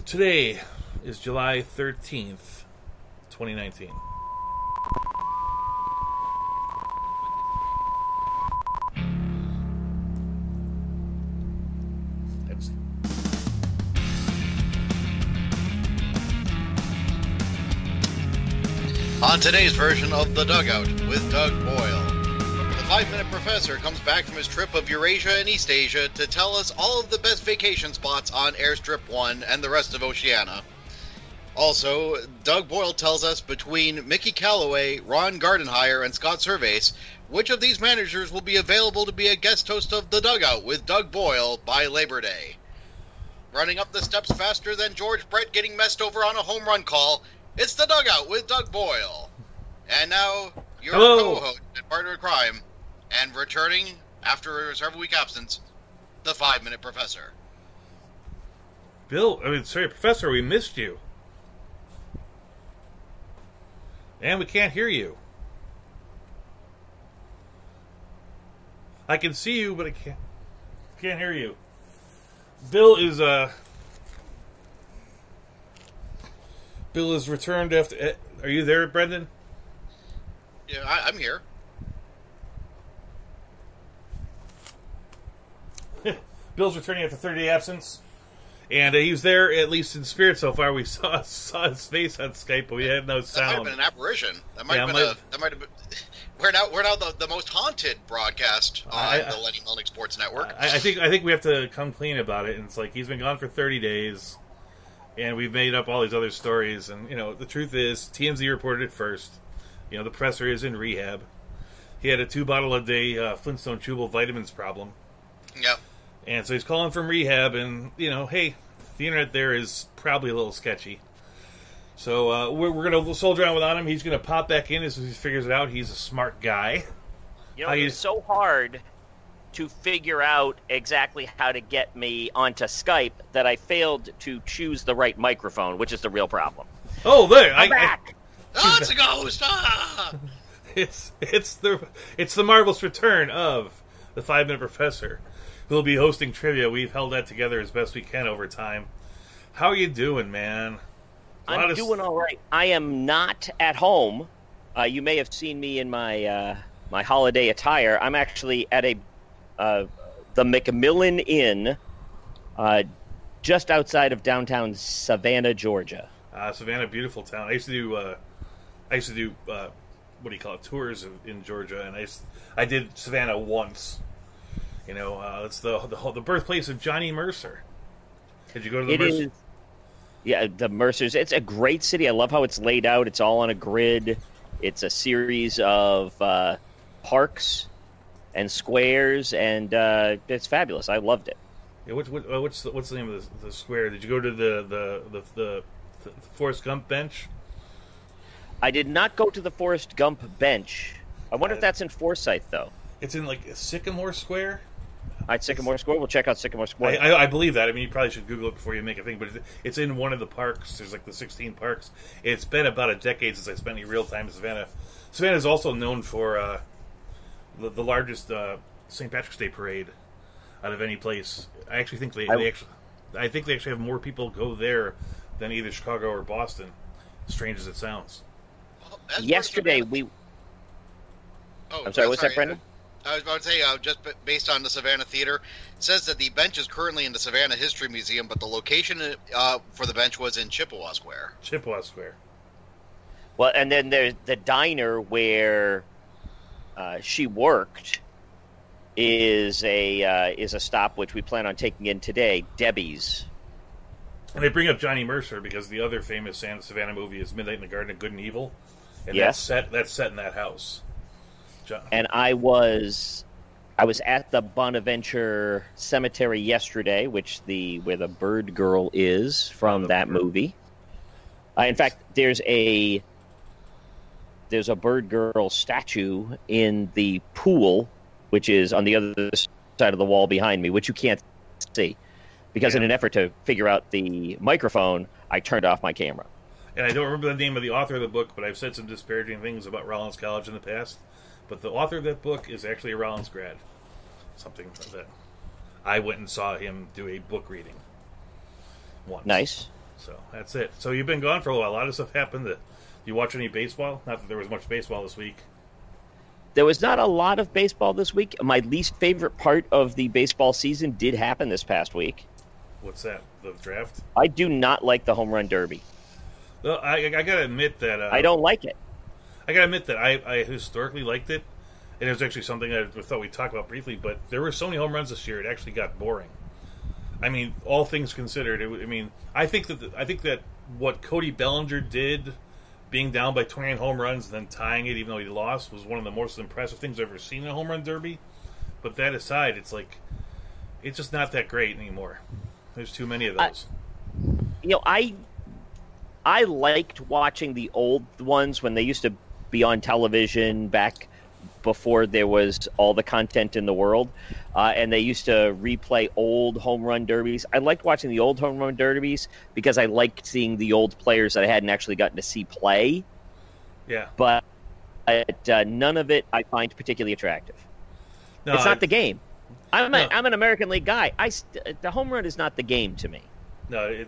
Today is July 13th, 2019. On today's version of The Dugout with Doug Boyle, the 5-Minute Professor comes back from his trip of Eurasia and East Asia to tell us all of the best vacation spots on Airstrip 1 and the rest of Oceania. Also, Doug Boyle tells us between Mickey Callaway, Ron Gardenhire, and Scott Servais, which of these managers will be available to be a guest host of The Dugout with Doug Boyle by Labor Day. Running up the steps faster than George Brett getting messed over on a home run call, it's The Dugout with Doug Boyle. And now, your co-host and partner in crime, and returning after a several-week absence, the 5-Minute Professor. Professor, we missed you. And we can't hear you. I can see you, but I can't hear you. Bill is returned after... Are you there, Brendan? Yeah, I'm here. Bill's returning after 30-day absence. And he was there, at least in spirit so far. We saw his face on Skype, but we had no sound. That might have been an apparition. That might have been... We're now the most haunted broadcast on the Lenny Melnick Sports Network. I think we have to come clean about it. And it's like, he's been gone for 30 days. And we've made up all these other stories. And, the truth is, TMZ reported it first. The professor is in rehab. He had a 2-bottle-a-day Flintstone Chewable vitamins problem. Yep. And so he's calling from rehab. And, hey, the internet there is probably a little sketchy. So we're going to soldier on without him. He's going to pop back in as he figures it out. He's a smart guy. It's so hard to figure out exactly how to get me onto Skype that I failed to choose the right microphone, which is the real problem. Oh, there! I'm back. It's a ghost! Ah! It's the marvelous return of the 5-Minute Professor, who will be hosting trivia. We've held that together as best we can over time. How are you doing, man? I'm doing all right. I am not at home. You may have seen me in my my holiday attire. I'm actually at the Macmillan Inn, just outside of downtown Savannah, Georgia. Savannah, beautiful town. I used to do what do you call it, tours in Georgia, and I did Savannah once. It's the birthplace of Johnny Mercer. Did you go to the Mercer? Is. Yeah, the Mercers. It's a great city. I love how it's laid out. It's all on a grid. It's a series of parks and squares, and it's fabulous. I loved it. Yeah, what's the name of the square? Did you go to the Forrest Gump bench? I did not go to the Forrest Gump bench. I wonder if that's in Forsyth, though. It's in Sycamore Square. All right, Sycamore Square. We'll check out Sycamore Square. I believe that. I mean, you probably should Google it before you make a thing, but it's in one of the parks. There's the 16 parks. It's been about a decade since I spent any real time in Savannah. Savannah is also known for the largest St. Patrick's Day parade out of any place. I actually think they actually have more people go there than either Chicago or Boston. Strange as it sounds. Well, yesterday we. Oh, I'm sorry. What's that, Brendan? I was about to say, just based on the Savannah Theater, it says that the bench is currently in the Savannah History Museum, but the location for the bench was in Chippewa Square. Chippewa Square. Well, and then there's the diner where she worked is a stop which we plan on taking in today, Debbie's. And they bring up Johnny Mercer because the other famous Savannah movie is Midnight in the Garden of Good and Evil, and yes. that's set in that house. And I was at the Bonaventure Cemetery yesterday, where the bird girl is from that movie. In fact, there's a bird girl statue in the pool, which is on the other side of the wall behind me, which you can't see. Because in an effort to figure out the microphone, I turned off my camera. And I don't remember the name of the author of the book, but I've said some disparaging things about Rollins College in the past. But the author of that book is actually a Rollins grad. Something like that. I went and saw him do a book reading once. Nice. So that's it. So you've been gone for a while. A lot of stuff happened. You watch any baseball? Not that there was much baseball this week. There was not a lot of baseball this week. My least favorite part of the baseball season did happen this past week. What's that? The draft? I do not like the home run derby. Well, I gotta admit that I don't like it. I gotta admit that I historically liked it, and it was actually something I thought we'd talk about briefly. But there were so many home runs this year; it actually got boring. I mean, all things considered, I think that what Cody Bellinger did, being down by 29 home runs and then tying it, even though he lost, was one of the most impressive things I've ever seen in a home run derby. But that aside, it's just not that great anymore. There's too many of those. I liked watching the old ones when they used to be on television back before there was all the content in the world, and they used to replay old home run derbies. I liked watching the old home run derbies because I liked seeing the old players that I hadn't actually gotten to see play. Yeah. But none of it I find particularly attractive. No, it's not the game. I'm an American League guy. The home run is not the game to me. No,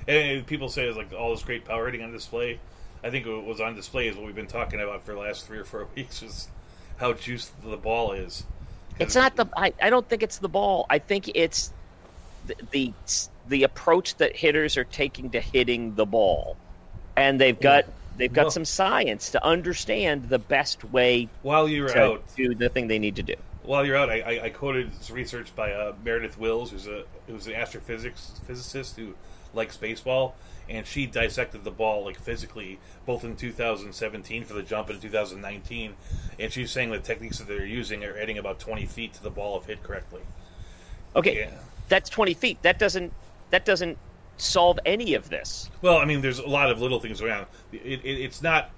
and people say it's like all this great power hitting on display. I think what was on display is what we've been talking about for the last 3 or 4 weeks, is how juiced the ball is. It's not I don't think it's the ball. I think it's the approach that hitters are taking to hitting the ball, and they've got some science to understand the best way to do the thing they need to do. While you're out, I quoted this research by Meredith Wills, who's an astrophysicist who likes baseball, and she dissected the ball physically, both in 2017 for the jump and in 2019, and she's saying the techniques that they're using are adding about 20 feet to the ball if hit correctly. Okay, yeah. That's 20 feet. That doesn't solve any of this. Well, there's a lot of little things around. It's not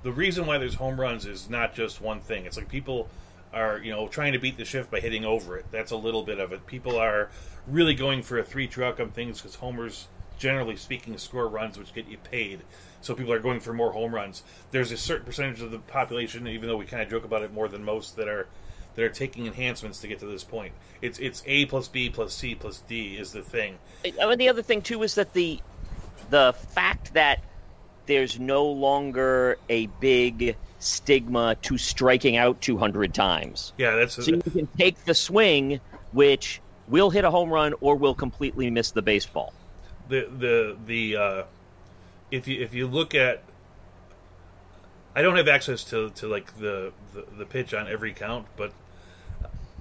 the reason why there's home runs is not just one thing. It's like people are trying to beat the shift by hitting over it. That's a little bit of it. People are really going for a 3-2 outcome things because homers, generally speaking, score runs which get you paid. So people are going for more home runs. There's a certain percentage of the population, even though we kind of joke about it more than most, that are taking enhancements to get to this point. It's A plus B plus C plus D is the thing. And the other thing too is that the fact that there's no longer a big stigma to striking out 200 times. Yeah, so you can take the swing, which will hit a home run or will completely miss the baseball. If you look at, I don't have access to the pitch on every count, but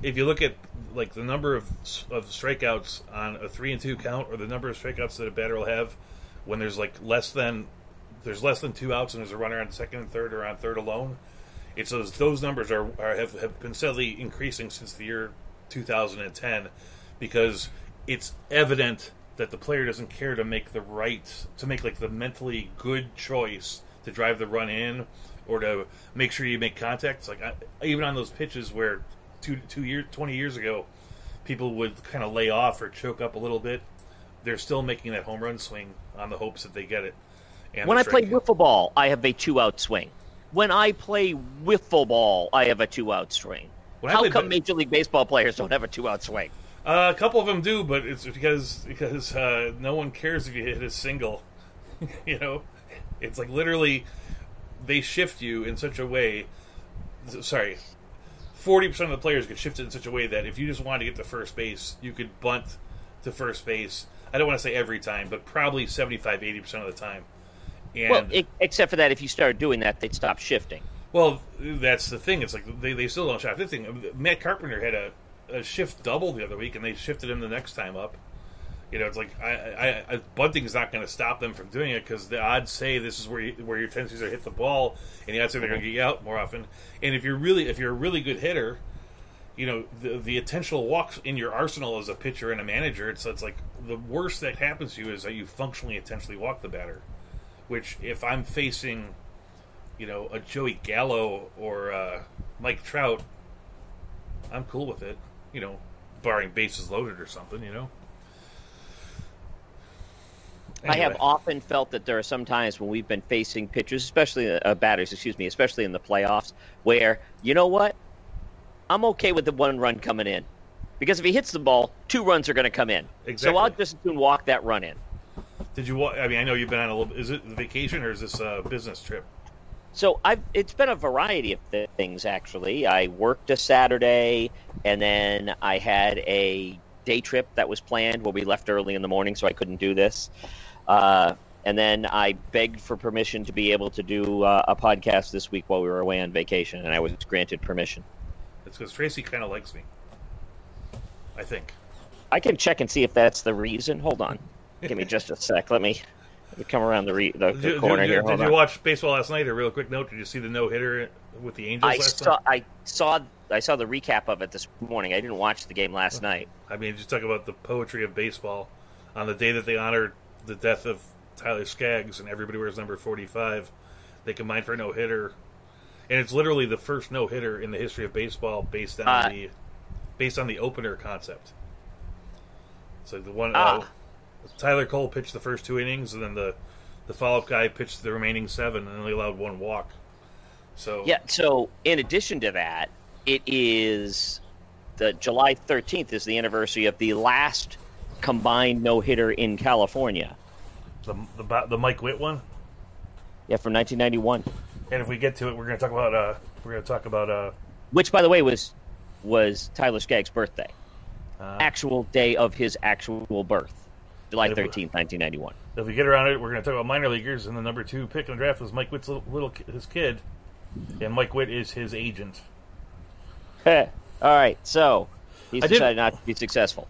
if you look at the number of strikeouts on a 3-2 count, or the number of strikeouts that a batter will have when there's less than 2 outs and there's a runner on second and third or on third alone, it's those numbers have been steadily increasing since the year 2010, because it's evident that the player doesn't care to make the mentally good choice to drive the run in or to make sure you make contact. It's even on those pitches where 20 years ago people would kind of lay off or choke up a little bit, they're still making that home run swing on the hopes that they get it. And when I play wiffle ball, I have a 2-out swing. When I play wiffle ball, I have a 2-out swing. How come Major League Baseball players don't have a 2-out swing? A couple of them do, but it's because no one cares if you hit a single. It's literally they shift you in such a way. Sorry, 40% of the players get shifted in such a way that if you just wanted to get to first base, you could bunt to first base. I don't want to say every time, but probably 75-80% of the time. And, except for that, if you started doing that, they'd stop shifting. Well, that's the thing. It's they still don't shift. This thing, Matt Carpenter had a shift double the other week, and they shifted him the next time up. It's bunting is not going to stop them from doing it, because the odds say this is where your tendencies are to hit the ball, and the odds say they're going to get you out more often. And if you're a really good hitter, the intentional walks in your arsenal as a pitcher and a manager. It's the worst that happens to you is that you functionally intentionally walk the batter. Which, if I'm facing, a Joey Gallo or Mike Trout, I'm cool with it. Barring bases loaded or something. Anyway. I have often felt that there are some times when we've been facing pitchers, especially batters, especially in the playoffs, where, you know what? I'm okay with the 1 run coming in. Because if he hits the ball, 2 runs are going to come in. Exactly. So I'll just as soon walk that run in. Did you? I mean, I know you've been on a little. Is it vacation or is this a business trip? So it's been a variety of things, actually. I worked a Saturday, and then I had a day trip that was planned where we left early in the morning, so I couldn't do this. And then I begged for permission to be able to do a podcast this week while we were away on vacation, and I was granted permission. It's because Tracy kind of likes me, I think. I can check and see if that's the reason. Hold on. Give me just a sec. Let me come around the corner here. Did you watch baseball last night? A real quick note: did you see the no-hitter with the Angels last night? I saw the recap of it this morning. I didn't watch the game last night. I mean, just talk about the poetry of baseball. On the day that they honored the death of Tyler Skaggs and everybody wears number 45, they combined for a no-hitter, and it's literally the first no-hitter in the history of baseball based on the opener concept. So the one. Tyler Cole pitched the first 2 innings, and then the follow-up guy pitched the remaining 7, and only allowed 1 walk. So in addition to that, it is the July 13th is the anniversary of the last combined no-hitter in California. The Mike Witt one? Yeah, from 1991. And if we get to it, we're going to talk about which, by the way, was Tyler Skaggs' birthday. Actual day of his actual birth. July 13th, 1991. If we get around it, we're going to talk about minor leaguers, and the number 2 pick in the draft was Mike Witt's his kid, and Mike Witt is his agent. All right, so he's decided not to be successful.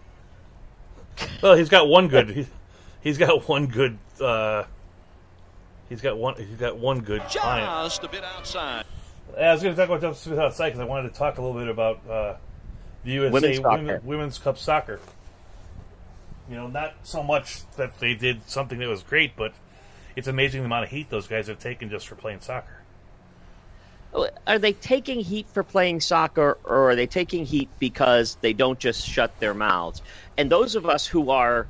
Well, he's got one good. He's got one good. He's got one good client. Just a bit outside. I was going to talk about just a bit outside because I wanted to talk a little bit about the USA Women's Cup soccer. You know, not so much that they did something that was great, but it's amazing the amount of heat those guys have taken just for playing soccer. Are they taking heat for playing soccer, or are they taking heat because they don't just shut their mouths? And those of us who are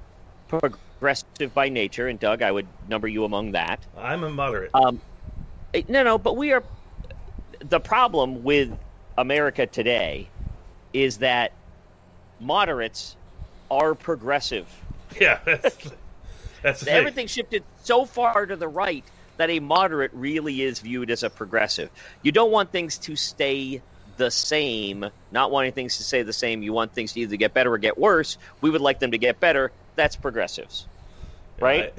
progressive by nature, and Doug, I would number you among that. I'm a moderate. No, but we are. The problem with America today is that moderates are progressive. Yeah, that's the thing. Everything shifted so far to the right that a moderate really is viewed as a progressive. You don't want things to stay the same. Not wanting things to stay the same, you want things to either get better or get worse. We would like them to get better. That's progressives, right?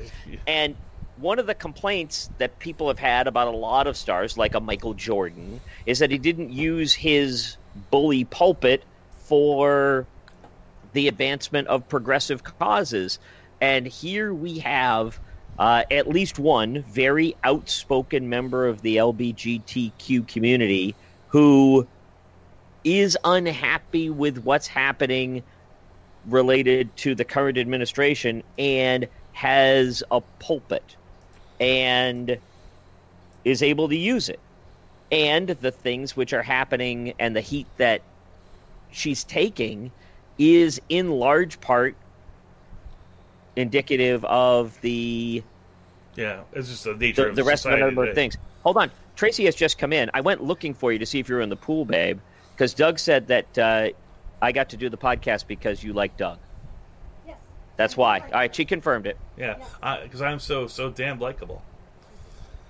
And one of the complaints that people have had about a lot of stars, like a Michael Jordan, is that he didn't use his bully pulpit for the advancement of progressive causes. And here we have at least one very outspoken member of the LGBTQ community who is unhappy with what's happening related to the current administration and has a pulpit and is able to use it. And the things which are happening and the heat that she's taking is in large part indicative of the it's just the nature of the rest of the number today. of things. Hold on, Tracy has just come in. I went looking for you to see if you were in the pool, babe, because Doug said that I got to do the podcast because you like Doug. Yes. That's why. All right, she confirmed it. Yeah, because I'm so damn likable.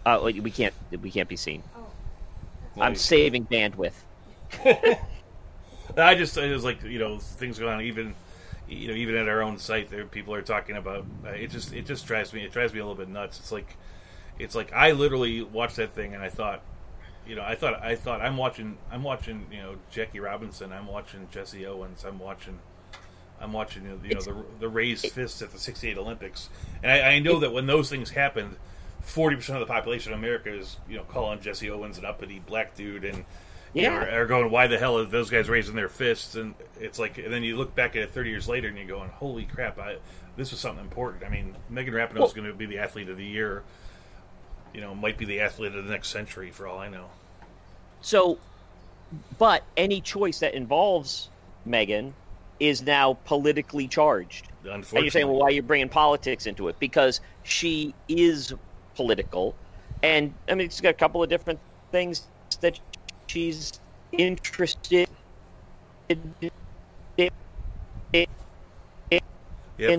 We can't be seen. Oh. I'm saving bandwidth. It was like, things go on even at our own site there, people are talking about it just drives me a little bit nuts. It's like I literally watched that thing and I thought I'm watching Jackie Robinson, I'm watching Jesse Owens, I'm watching the raised fists at the '68 Olympics, and I know that when those things happened, 40% of the population of America is calling Jesse Owens an uppity black dude and are going, why the hell are those guys raising their fists? And it's like, and then you look back at it 30 years later and you're going, holy crap, this was something important. I mean, Megan Rapinoe is going to be the athlete of the year, might be the athlete of the next century for all I know. So, but any choice that involves Megan is now politically charged. And you're saying, well, why are you bringing politics into it? Because she is political. And, I mean, she's got a couple of different things that she's interested in. Yeah,